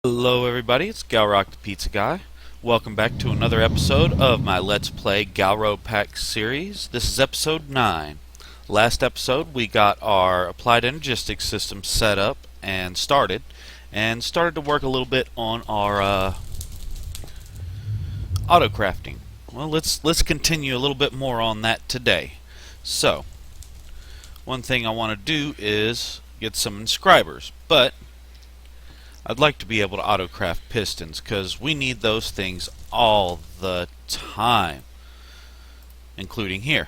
Hello everybody, it's Galrock the Pizza Guy. Welcome back to another episode of my Let's Play Galropack series. This is episode 9. Last episode we got our applied Energistics system set up and started to work a little bit on our auto crafting. Well, let's continue a little bit more on that today. So, one thing I want to do is get some inscribers, but I'd like to be able to auto-craft pistons because we need those things all the time, including here.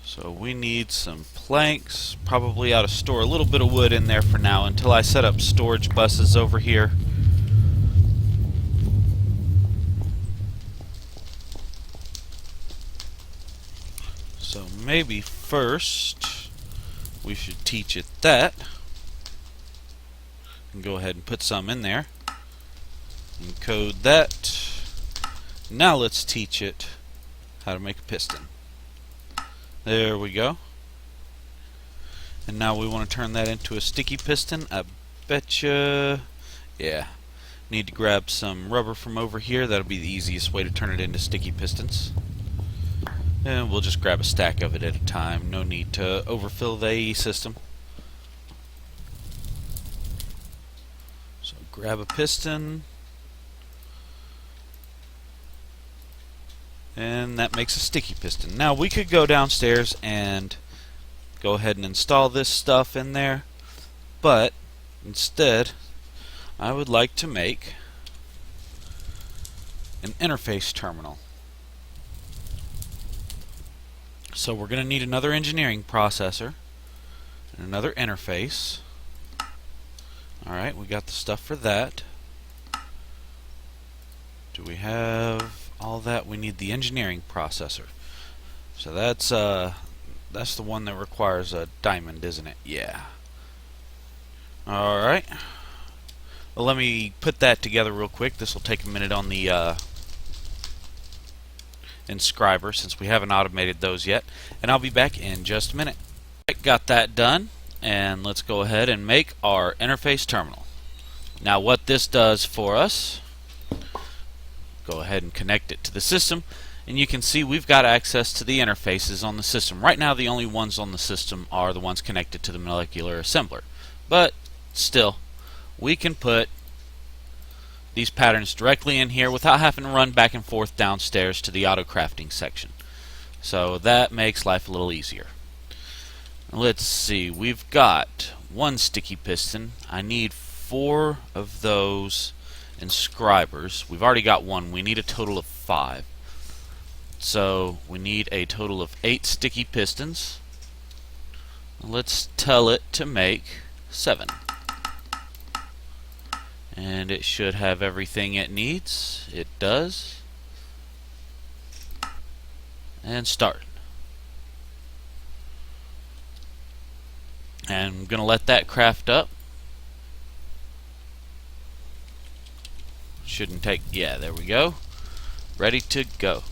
So we need some planks. Probably ought to store a little bit of wood in there for now until I set up storage buses over here. So maybe first we should teach it that. And go ahead and put some in there. Encode that. Now let's teach it how to make a piston. There we go. And now we want to turn that into a sticky piston. I betcha. Yeah. Need to grab some rubber from over here. That'll be the easiest way to turn it into sticky pistons. And we'll just grab a stack of it at a time. No need to overfill the AE system. So grab a piston. And that makes a sticky piston. Now we could go downstairs and go ahead and install this stuff in there, but instead I would like to make an interface terminal. So we're going to need another engineering processor and another interface. Alright, we got the stuff for that. Do we have all that? We need the engineering processor. So that's the one that requires a diamond, isn't it? Yeah. Alright. Well, let me put that together real quick. This will take a minute on the inscriber since we haven't automated those yet. And I'll be back in just a minute. Got that done. And let's go ahead and make our interface terminal. Now what this does for us, go ahead and connect it to the system, and you can see we've got access to the interfaces on the system. Right now the only ones on the system are the ones connected to the molecular assembler, but still we can put these patterns directly in here without having to run back and forth downstairs to the auto crafting section. So that makes life a little easier. Let's see, we've got one sticky piston. I need 4 of those inscribers. We've already got one. We need a total of 5. So we need a total of 8 sticky pistons. Let's tell it to make 7. And it should have everything it needs. It does. And start. And I'm going to let that craft up. Shouldn't take, yeah, there we go. Ready to go.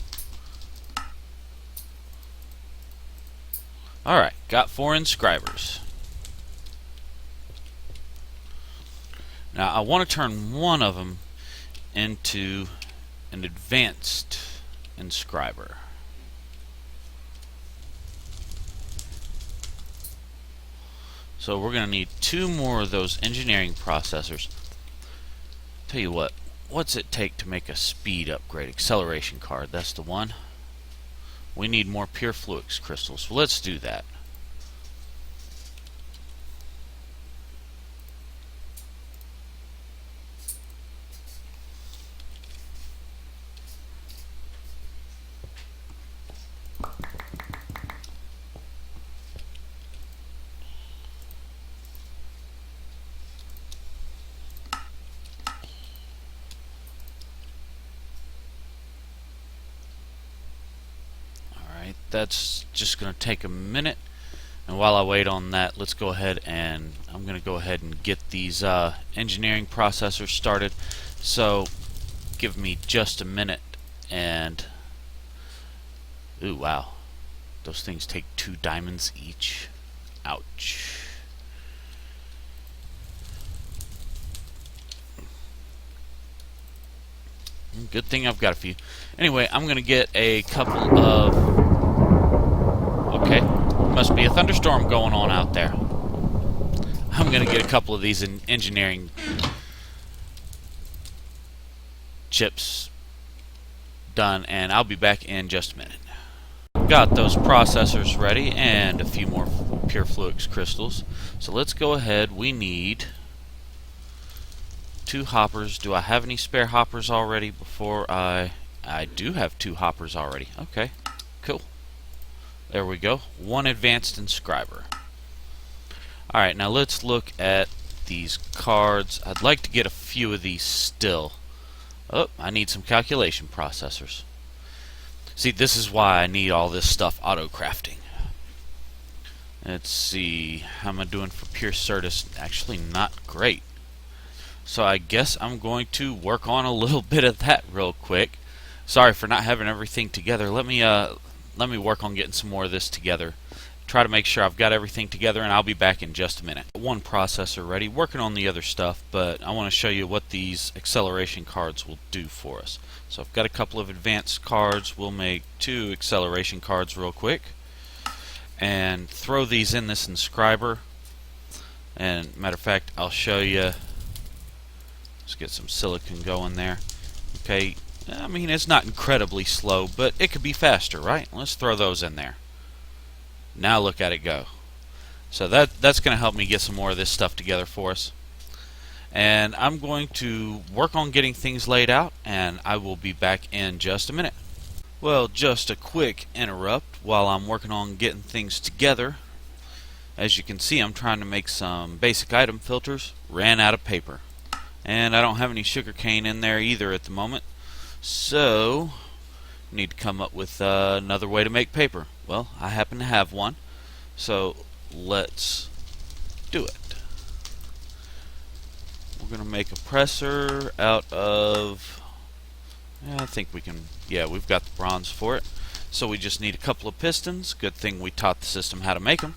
Alright, got 4 inscribers. Now I want to turn one of them into an advanced inscriber. So we're going to need 2 more of those engineering processors. Tell you what, what's it take to make a speed upgrade? Acceleration card, that's the one. We need more pure fluix crystals. Well, let's do that. That's just going to take a minute, and while I wait on that, let's go ahead and I'm going to go ahead and get these engineering processors started. So give me just a minute. And ooh, wow, those things take 2 diamonds each. Ouch. Good thing I've got a few. Anyway, I'm going to get a couple of... Okay, must be a thunderstorm going on out there. I'm going to get a couple of these engineering chips done, and I'll be back in just a minute. Got those processors ready and a few more pure fluix crystals. So let's go ahead. We need 2 hoppers. Do I have any spare hoppers already before I do have 2 hoppers already. Okay, cool. There we go. 1 advanced inscriber. Alright, now let's look at these cards. I'd like to get a few of these still. Oh, I need some calculation processors. See, this is why I need all this stuff auto-crafting. Let's see, how am I doing for pure Certus? Actually, not great. So I guess I'm going to work on a little bit of that real quick. Sorry for not having everything together. Let me work on getting some more of this together. Try to make sure I've got everything together, and I'll be back in just a minute. 1 processor ready, working on the other stuff, but I want to show you what these acceleration cards will do for us. So I've got a couple of advanced cards. We'll make 2 acceleration cards real quick and throw these in this inscriber. And matter of fact, I'll show you. Let's get some silicon going there. Okay, I mean, it's not incredibly slow, but it could be faster, right? Let's throw those in there. Now look at it go. So that's going to help me get some more of this stuff together for us. And I'm going to work on getting things laid out, and I will be back in just a minute. Well, just a quick interrupt while I'm working on getting things together. As you can see, I'm trying to make some basic item filters. Ran out of paper. And I don't have any sugarcane in there either at the moment. So, need to come up with another way to make paper. Well, I happen to have one, so let's do it. We're going to make a presser out of, I think we can, yeah, we've got the bronze for it. So we just need a couple of pistons. Good thing we taught the system how to make them.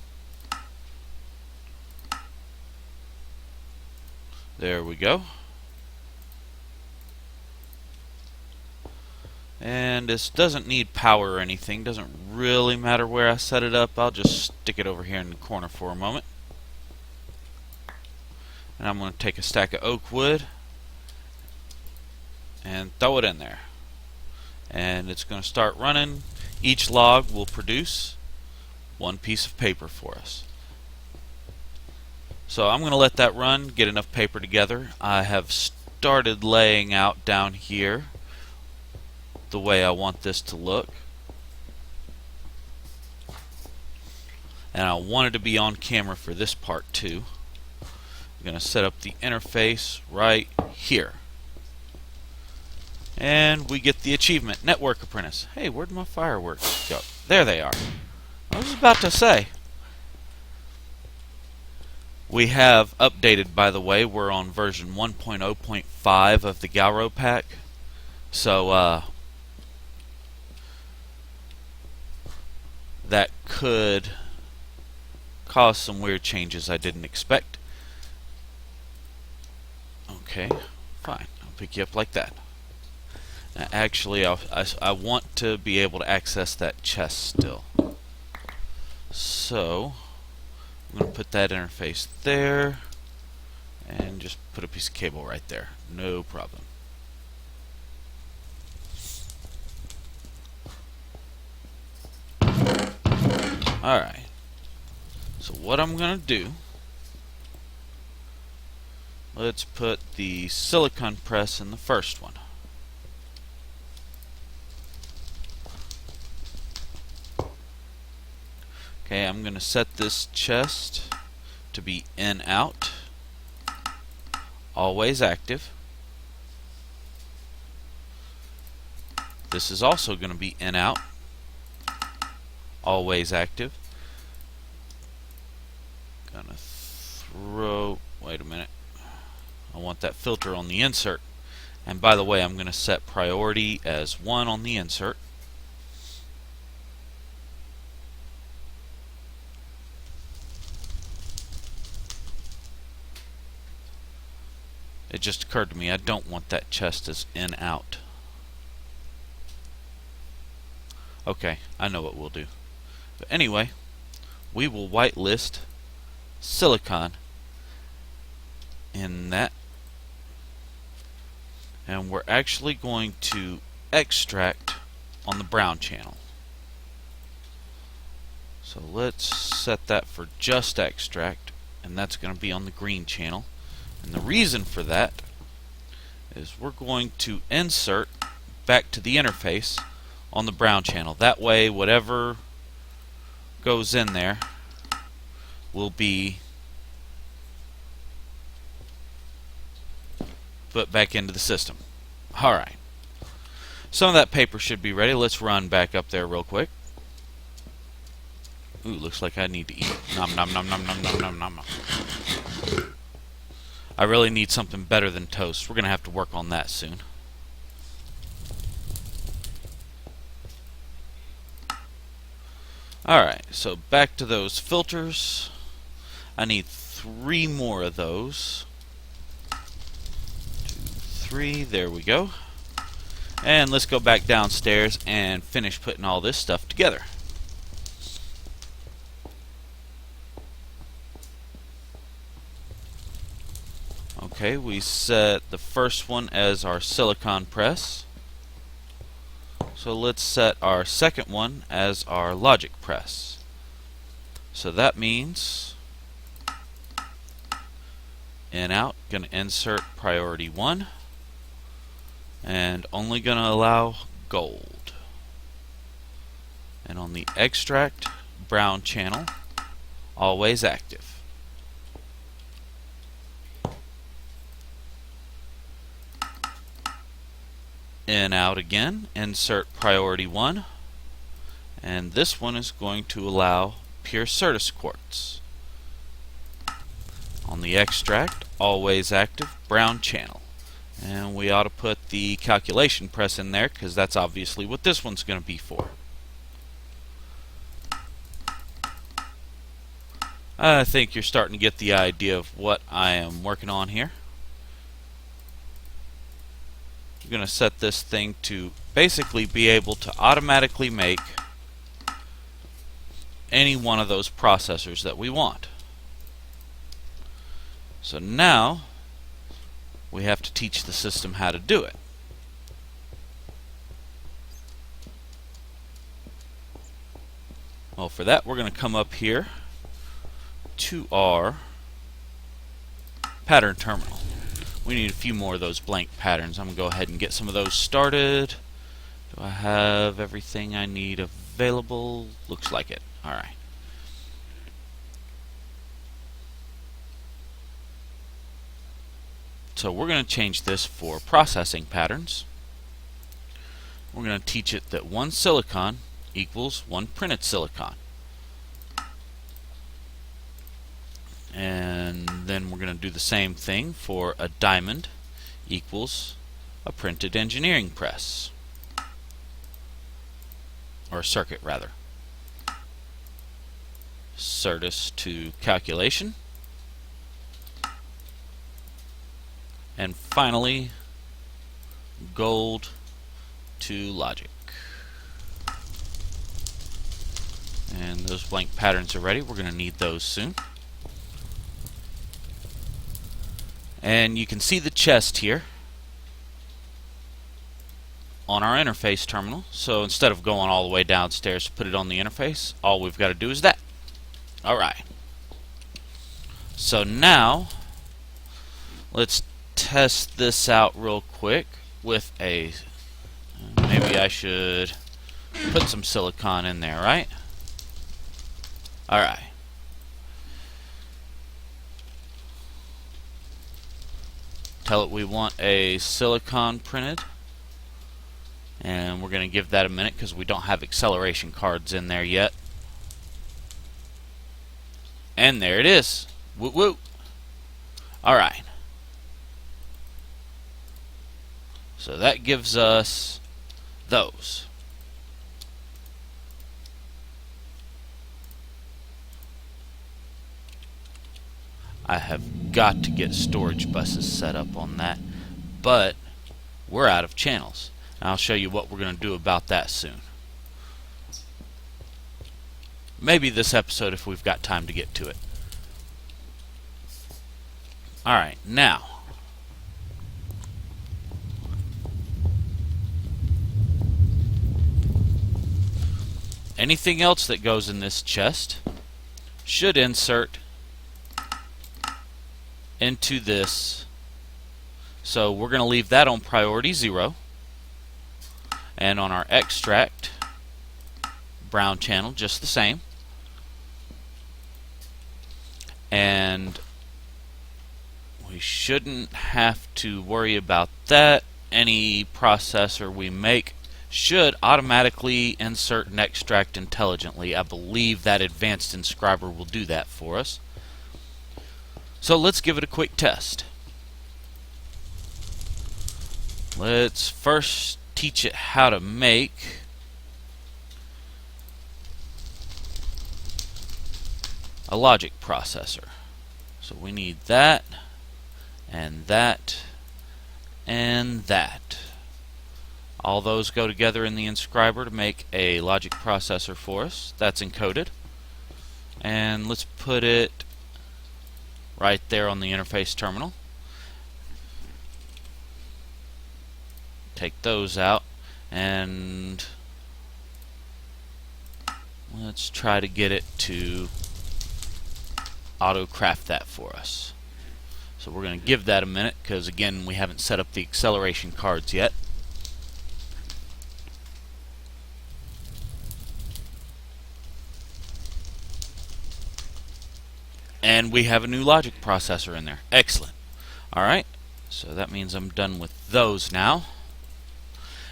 There we go. And this doesn't need power or anything. Doesn't really matter where I set it up. I'll just stick it over here in the corner for a moment. And I'm going to take a stack of oak wood and throw it in there. And it's going to start running. Each log will produce 1 piece of paper for us. So I'm going to let that run, get enough paper together. I have started laying out down here the way I want this to look. And I wanted to be on camera for this part too. I'm going to set up the interface right here. And we get the achievement, Network Apprentice. Hey, where'd my fireworks go? There they are. I was about to say. We have updated, by the way. We're on version 1.0.5 of the Galropack. So, that could cause some weird changes I didn't expect. Okay, fine. I'll pick you up like that. Now, actually, I want to be able to access that chest still. So, I'm going to put that interface there and just put a piece of cable right there. No problem. Alright, so what I'm going to do, let's put the silicon press in the first one. Okay, I'm going to set this chest to be in out, always active. This is also going to be in out, always active. Gonna throw, wait a minute, I want that filter on the insert. And by the way, I'm going to set priority as 1 on the insert. It just occurred to me I don't want that chest as in out. Okay, I know what we'll do. But anyway, we will whitelist silicon in that, and we're actually going to extract on the brown channel. So let's set that for just extract, and that's going to be on the green channel. And the reason for that is we're going to insert back to the interface on the brown channel. That way whatever goes in there will be put back into the system. Alright. Some of that paper should be ready. Let's run back up there real quick. Ooh, looks like I need to eat. Nom nom nom nom nom nom nom nom. I really need something better than toast. We're going to have to work on that soon. Alright, so back to those filters. I need 3 more of those. 2, 3, there we go. And let's go back downstairs and finish putting all this stuff together. Okay, we set the first one as our silicon press. So let's set our second one as our logic press. So that means in out, going to insert priority 1 and only going to allow gold. And on the extract brown channel, always active. In out again, insert priority 1, and this one is going to allow pure Certus quartz. On the extract, always active, brown channel. And we ought to put the calculation press in there because that's obviously what this one's going to be for. I think you're starting to get the idea of what I am working on here. We're going to set this thing to basically be able to automatically make any one of those processors that we want. So now we have to teach the system how to do it. Well, for that we're going to come up here to our pattern terminal. We need a few more of those blank patterns. I'm going to go ahead and get some of those started. Do I have everything I need available? Looks like it. Alright. So we're going to change this for processing patterns. We're going to teach it that 1 silicon equals 1 printed silicon. And then we're going to do the same thing for a diamond equals a printed engineering press. Or circuit, rather. Certus to calculation. And finally, gold to logic. And those blank patterns are ready. We're going to need those soon. And you can see the chest here on our interface terminal. So instead of going all the way downstairs to put it on the interface, all we've got to do is that. Alright. So now, let's test this out real quick with a... maybe I should put some silicon in there, right? Alright. Tell it we want a silicon printed, and we're going to give that a minute because we don't have acceleration cards in there yet. And there it is. Woo woo. Alright. So that gives us those. I have got to get storage buses set up on that, but we're out of channels. And I'll show you what we're going to do about that soon. maybe this episode if we've got time to get to it. Alright, now anything else that goes in this chest should insert into this. So we're going to leave that on priority 0. And on our extract, brown channel, just the same. And we shouldn't have to worry about that. Any processor we make should automatically insert and extract intelligently. I believe that advanced inscriber will do that for us. So let's give it a quick test. Let's first teach it how to make a logic processor. So we need that, and that, and that. All those go together in the inscriber to make a logic processor for us. That's encoded. And let's put it right there on the interface terminal. Take those out, and let's try to get it to auto-craft that for us. So we're going to give that a minute, because again, we haven't set up the acceleration cards yet. And we have a new logic processor in there. Excellent. Alright, so that means I'm done with those now.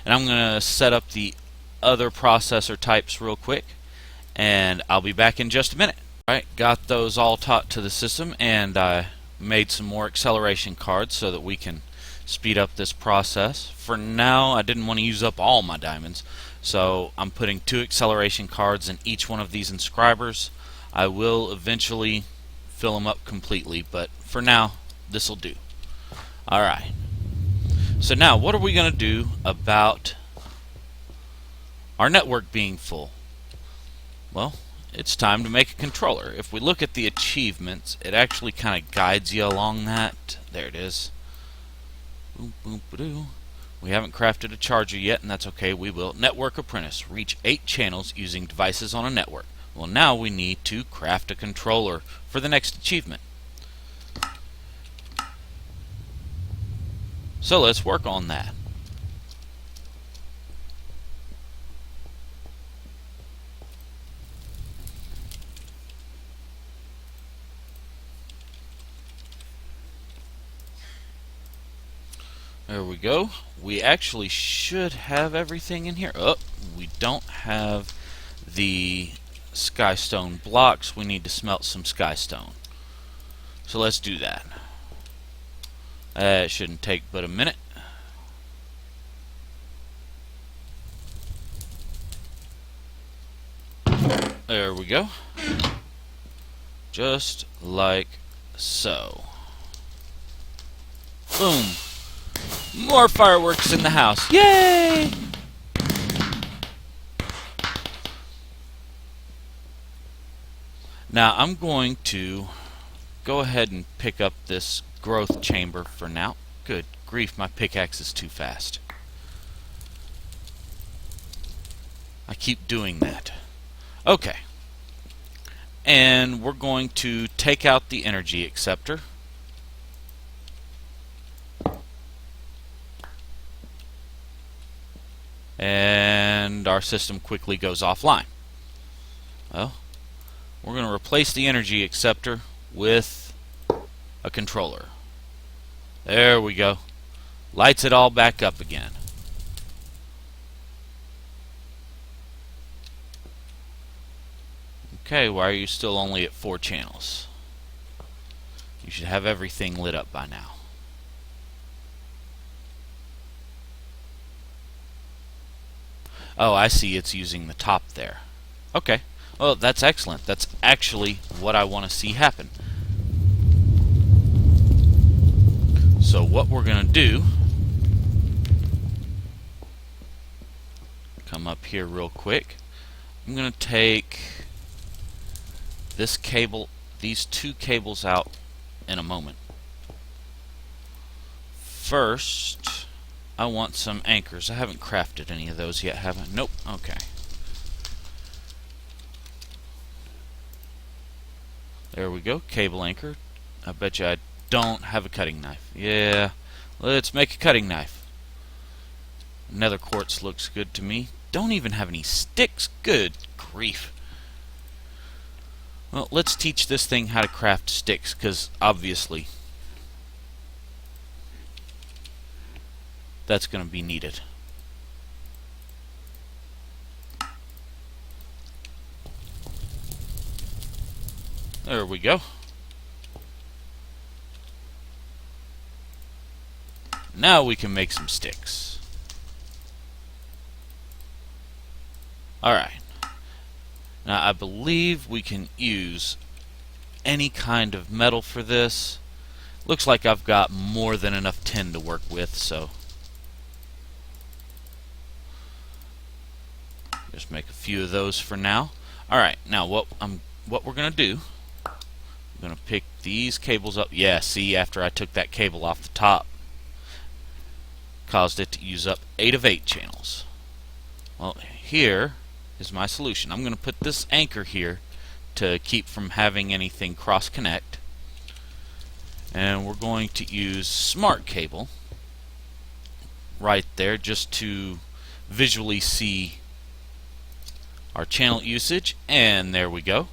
And I'm going to set up the other processor types real quick, and I'll be back in just a minute. Alright, got those all taught to the system, and I made some more acceleration cards so that we can speed up this process. For now, I didn't want to use up all my diamonds, so I'm putting 2 acceleration cards in each one of these inscribers. I will eventually fill them up completely, but for now, this will do. Alright. So now, what are we going to do about our network being full? Well, it's time to make a controller. If we look at the achievements, it actually kind of guides you along that. There it is. Boom, boom, ba-doo. We haven't crafted a charger yet, and that's okay, we will. Network Apprentice. Reach 8 channels using devices on a network. Well, now we need to craft a controller for the next achievement. So let's work on that. There we go. We actually should have everything in here. Oh, we don't have the skystone blocks. We need to smelt some skystone. So let's do that. It shouldn't take but a minute. There we go. Just like so. Boom. More fireworks in the house. Yay! Now I'm going to go ahead and pick up this growth chamber for now. Good grief, my pickaxe is too fast. I keep doing that. Okay. And we're going to take out the energy acceptor. And our system quickly goes offline. Well, we're going to replace the energy acceptor with a controller. There we go. Lights it all back up again. Okay, why are you still only at 4 channels? You should have everything lit up by now. Oh, I see, it's using the top there. Okay, well, that's excellent. That's actually what I want to see happen. So what we're going to do, come up here real quick. I'm going to take this cable, these two cables out in a moment. First, I want some anchors. I haven't crafted any of those yet, have I? Nope. Okay. There we go. Cable anchor. I bet you I don't have a cutting knife. Yeah. Let's make a cutting knife. Nether quartz looks good to me. Don't even have any sticks. Good grief. Well, let's teach this thing how to craft sticks, because obviously that's going to be needed. There we go. Now we can make some sticks. Alright. Now I believe we can use any kind of metal for this. Looks like I've got more than enough tin to work with, so just make a few of those for now. Alright, now what we're gonna do, I'm gonna pick these cables up. Yeah, see, after I took that cable off the top, caused it to use up 8 of 8 channels. Well, here is my solution. I'm going to put this anchor here to keep from having anything cross connect, and we're going to use smart cable right there just to visually see our channel usage, and there we go.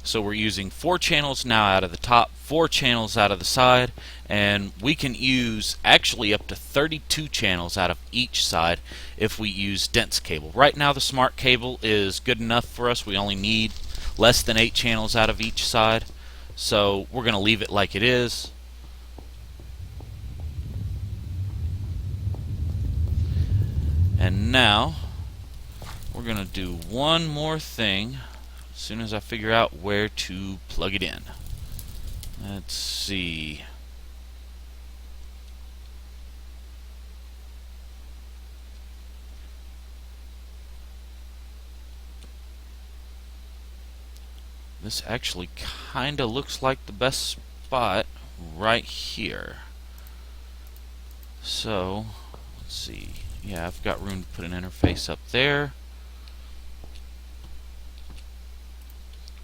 So we're using 4 channels now out of the top, 4 channels out of the side, and we can use actually up to 32 channels out of each side if we use dense cable. Right now the smart cable is good enough for us. We only need less than 8 channels out of each side, so we're going to leave it like it is. And now we're going to do one more thing as soon as I figure out where to plug it in. Let's see. This actually kinda looks like the best spot right here. So, let's see. Yeah, I've got room to put an interface up there.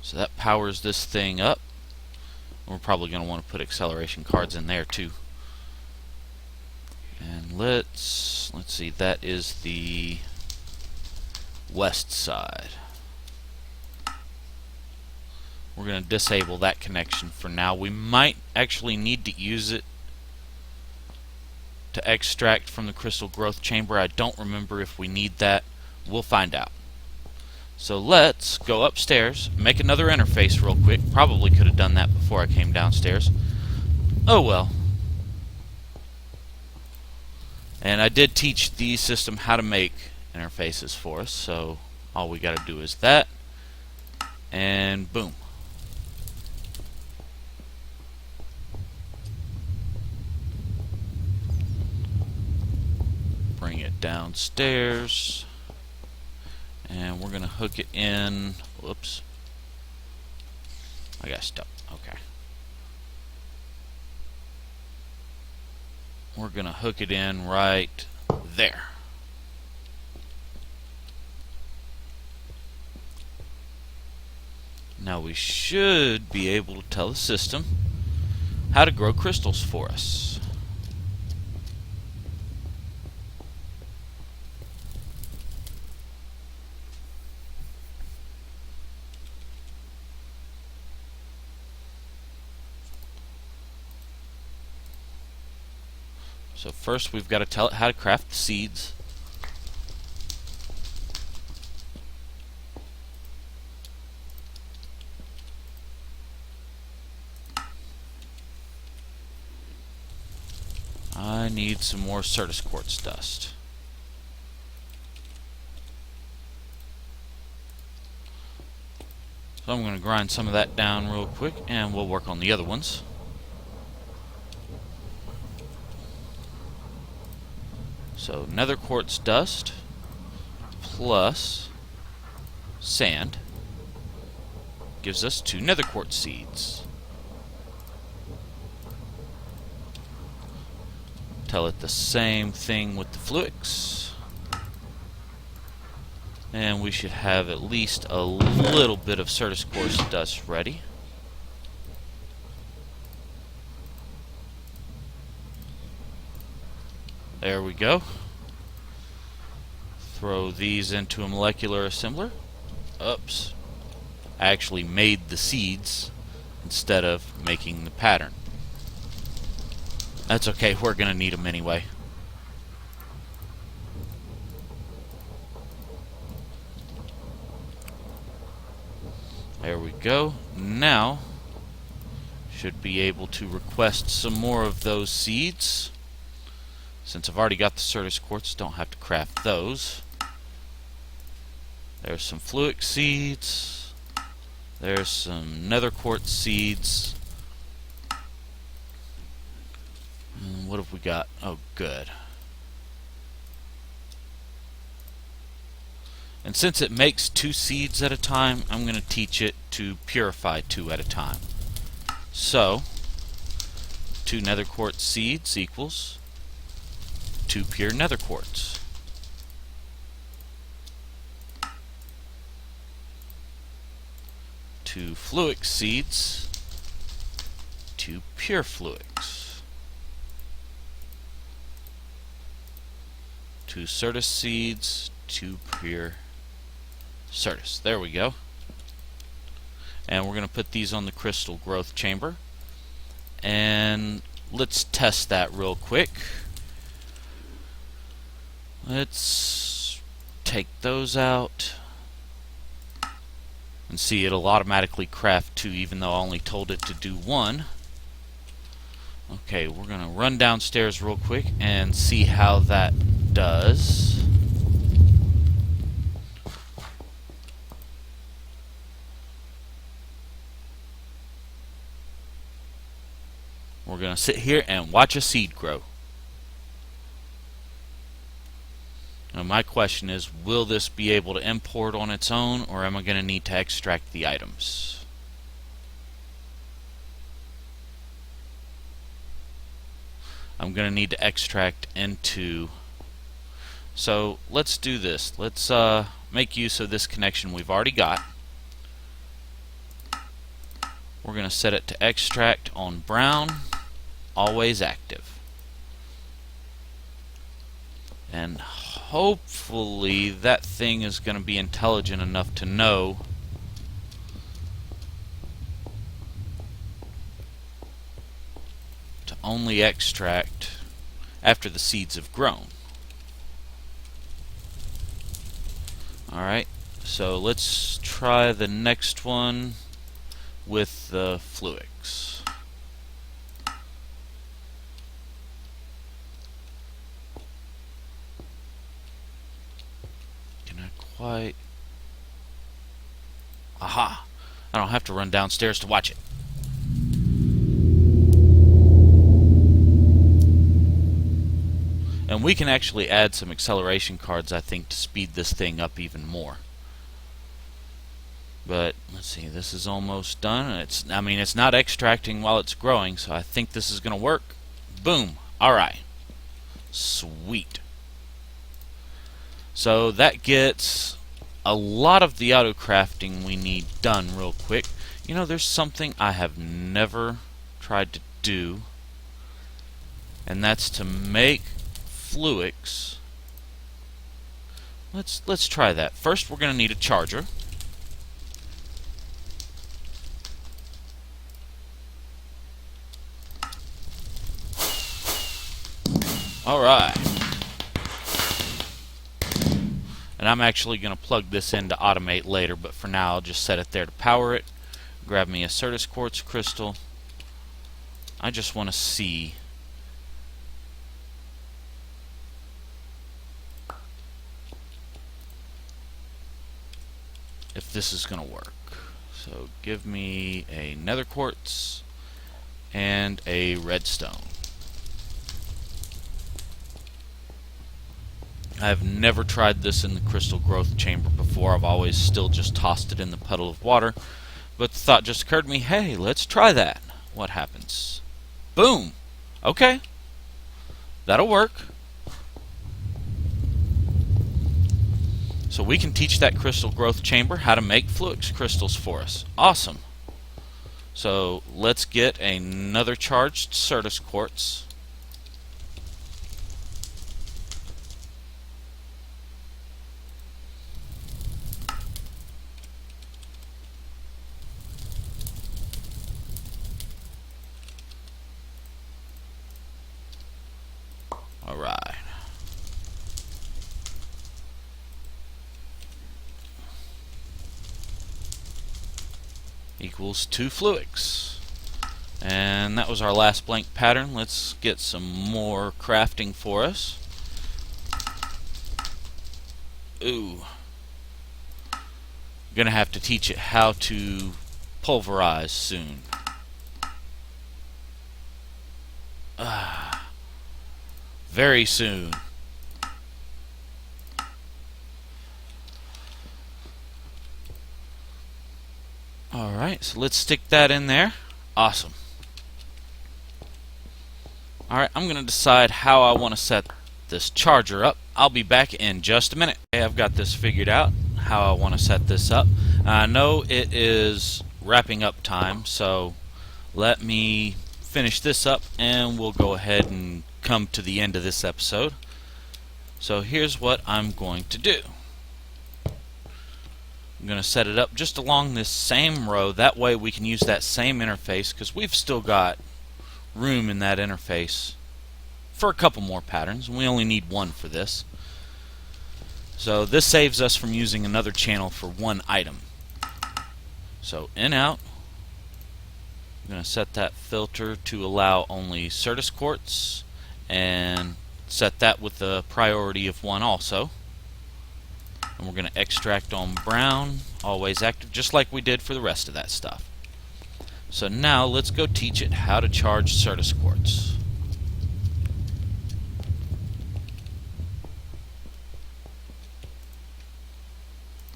So that powers this thing up. We're probably going to want to put acceleration cards in there too. And let's see, that is the west side. We're going to disable that connection for now. We might actually need to use it to extract from the crystal growth chamber. I don't remember if we need that. We'll find out. So let's go upstairs, make another interface real quick. Probably could have done that before I came downstairs. Oh well. And I did teach the system how to make interfaces for us, so all we got to do is that, and boom. Bring it downstairs. And we're going to hook it in. Whoops. I got stuck. Okay. We're going to hook it in right there. Now we should be able to tell the system how to grow crystals for us. So first we've got to tell it how to craft the seeds. I need some more Certus quartz dust. So I'm going to grind some of that down real quick and we'll work on the other ones. So nether quartz dust plus sand gives us 2 nether quartz seeds. Tell it the same thing with the fluix. And we should have at least a little bit of Certus quartz dust ready. There we go. Throw these into a molecular assembler. Oops. I actually made the seeds instead of making the pattern. That's okay, we're going to need them anyway. There we go. Now, should be able to request some more of those seeds. Since I've already got the Certus quartz, don't have to craft those. There's some fluix seeds. There's some nether quartz seeds. And what have we got? Oh, good. And since it makes 2 seeds at a time, I'm going to teach it to purify 2 at a time. So, 2 nether quartz seeds equals 2 pure nether quartz. 2 fluix seeds, 2 pure fluix. 2 Certus seeds, 2 pure Certus. There we go. And we're going to put these on the crystal growth chamber. And let's test that real quick. Let's take those out. And see, it'll automatically craft 2 even though I only told it to do 1. Okay, we're going to run downstairs real quick and see how that does. We're going to sit here and watch a seed grow. Now my question is, will this be able to import on its own, or am I going to need to extract the items? I'm going to need to extract into... So let's do this. Let's make use of this connection we've already got. We're going to set it to extract on brown, always active. And hopefully that thing is going to be intelligent enough to know to only extract after the seeds have grown. Alright, so let's try the next one with the fluix. Quite. Aha! I don't have to run downstairs to watch it. And we can actually add some acceleration cards, I think, to speed this thing up even more. But let's see, this is almost done. It's not extracting while it's growing, so I think this is going to work. Boom! Alright. Sweet. So that gets a lot of the auto crafting we need done real quick. You know, there's something I have never tried to do, and that's to make fluix. Let's try that. First, we're going to need a charger. All right. And I'm actually going to plug this in to automate later, but for now I'll just set it there to power it. Grab me a Certus quartz crystal. I just want to see if this is going to work. So give me a nether quartz and a redstone. I've never tried this in the crystal growth chamber before. I've always still just tossed it in the puddle of water. But the thought just occurred to me, hey, let's try that. What happens? Boom! Okay. That'll work. So we can teach that crystal growth chamber how to make fluix crystals for us. Awesome. So let's get another charged Certus quartz. Alright. Equals 2 fluix. And that was our last blank pattern. Let's get some more crafting for us. Ooh. Gonna have to teach it how to pulverize soon. Very soon. Alright, so let's stick that in there. Awesome. Alright, I'm going to decide how I want to set this charger up. I'll be back in just a minute. Okay, I've got this figured out, how I want to set this up. I know it is wrapping up time, so let me finish this up and we'll go ahead and come to the end of this episode. So here's what I'm going to do. I'm going to set it up just along this same row. That way we can use that same interface because we've still got room in that interface for a couple more patterns. We only need one for this. So this saves us from using another channel for one item. So in, out. I'm going to set that filter to allow only Certus quartz and set that with the priority of 1 also. And we're going to extract on brown, always active, just like we did for the rest of that stuff. So now let's go teach it how to charge Certus quartz.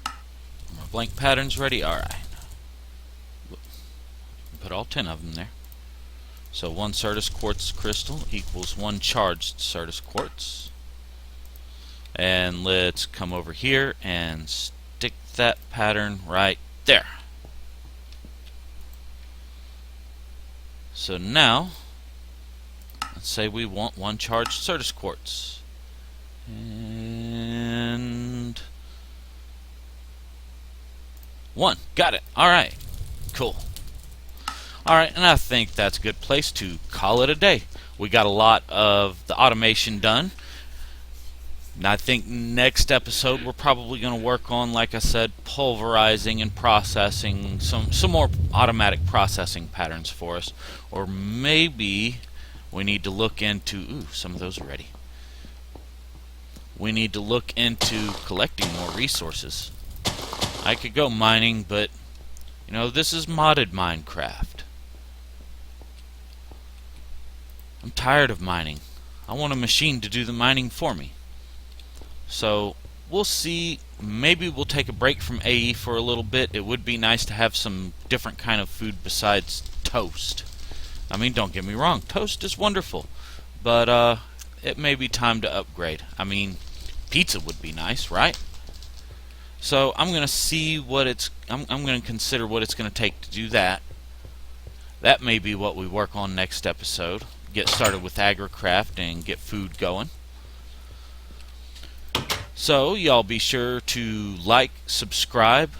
Our blank pattern's ready. Alright. Put all 10 of them there. So 1 Certus quartz crystal equals 1 charged Certus quartz. And let's come over here and stick that pattern right there. So now, let's say we want 1 charged Certus quartz. And 1. Got it. Alright. Cool. Alright, and I think that's a good place to call it a day. We got a lot of the automation done. And I think next episode we're probably going to work on, like I said, pulverizing and processing some more automatic processing patterns for us. Or maybe we need to look into, ooh, some of those are ready. We need to look into collecting more resources. I could go mining, but you know, this is modded Minecraft. I'm tired of mining. I want a machine to do the mining for me. So we'll see. Maybe we'll take a break from AE for a little bit. It would be nice to have some different kind of food besides toast. I mean, don't get me wrong, toast is wonderful, but it may be time to upgrade. I mean, pizza would be nice, right? So I'm gonna see what I'm gonna consider what it's gonna take to do that. That may be what we work on next episode. Get started with agricraft and get food going. So y'all be sure to like, subscribe.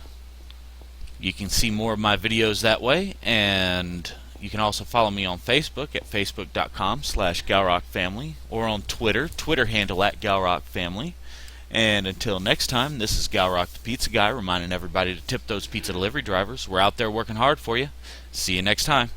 You can see more of my videos that way, and you can also follow me on Facebook at facebook.com/GalrockFamily, or on Twitter handle at GalrockFamily. And until next time, this is Galrock the Pizza Guy reminding everybody to tip those pizza delivery drivers. We're out there working hard for you. See you next time.